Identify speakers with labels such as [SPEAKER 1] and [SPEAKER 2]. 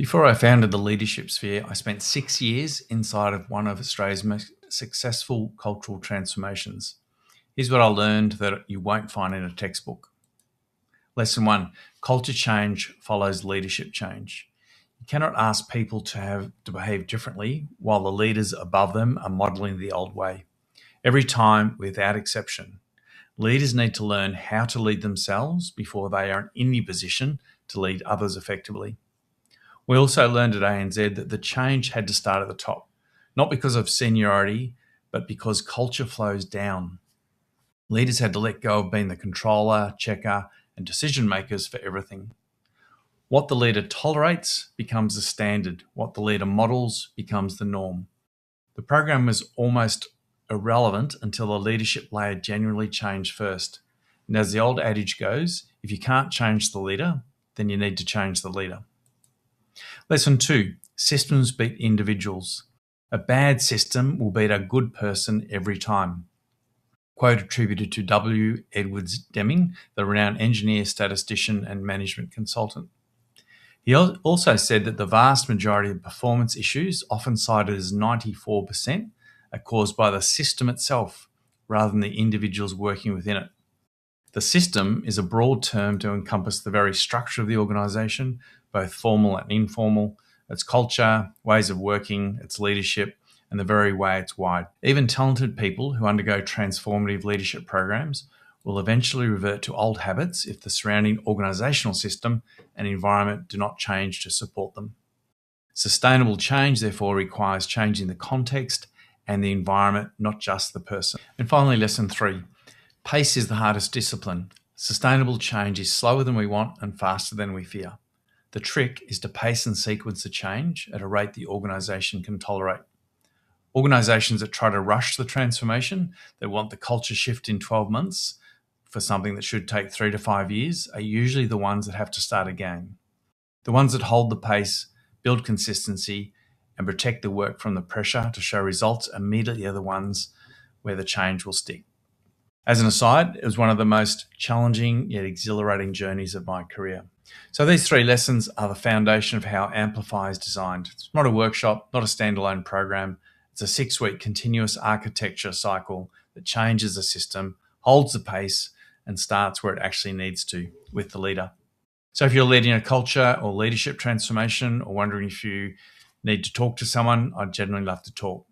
[SPEAKER 1] Before I founded the Leadership Sphere, I spent 6 years inside of one of Australia's most successful cultural transformations. Here's what I learned that you won't find in a textbook. Lesson 1, culture change follows leadership change. You cannot ask people to behave differently while the leaders above them are modelling the old way. Every time, without exception, leaders need to learn how to lead themselves before they are in any position to lead others effectively. We also learned at ANZ that the change had to start at the top, not because of seniority, but because culture flows down. Leaders had to let go of being the controller, checker, and decision makers for everything. What the leader tolerates becomes the standard. What the leader models becomes the norm. The program was almost irrelevant until the leadership layer genuinely changed first. And as the old adage goes, if you can't change the leader, then you need to change the leader. Lesson 2, systems beat individuals. A bad system will beat a good person every time. Quote attributed to W. Edwards Deming, the renowned engineer, statistician, and management consultant. He also said that the vast majority of performance issues, often cited as 94%, are caused by the system itself rather than the individuals working within it. The system is a broad term to encompass the very structure of the organisation, both formal and informal, its culture, ways of working, its leadership, and the very way it's wired. Even talented people who undergo transformative leadership programs will eventually revert to old habits if the surrounding organisational system and environment do not change to support them. Sustainable change, therefore, requires changing the context and the environment, not just the person. And finally, lesson 3. Pace is the hardest discipline. Sustainable change is slower than we want and faster than we fear. The trick is to pace and sequence the change at a rate the organisation can tolerate. Organisations that try to rush the transformation, that want the culture shift in 12 months for something that should take 3 to 5 years, are usually the ones that have to start again. The ones that hold the pace, build consistency, and protect the work from the pressure to show results immediately are the ones where the change will stick. As an aside, it was one of the most challenging yet exhilarating journeys of my career. So these 3 lessons are the foundation of how Amplify is designed. It's not a workshop, not a standalone program. It's a 6-week continuous architecture cycle that changes the system, holds the pace, and starts where it actually needs to with the leader. So if you're leading a culture or leadership transformation or wondering if you need to talk to someone, I'd genuinely love to talk.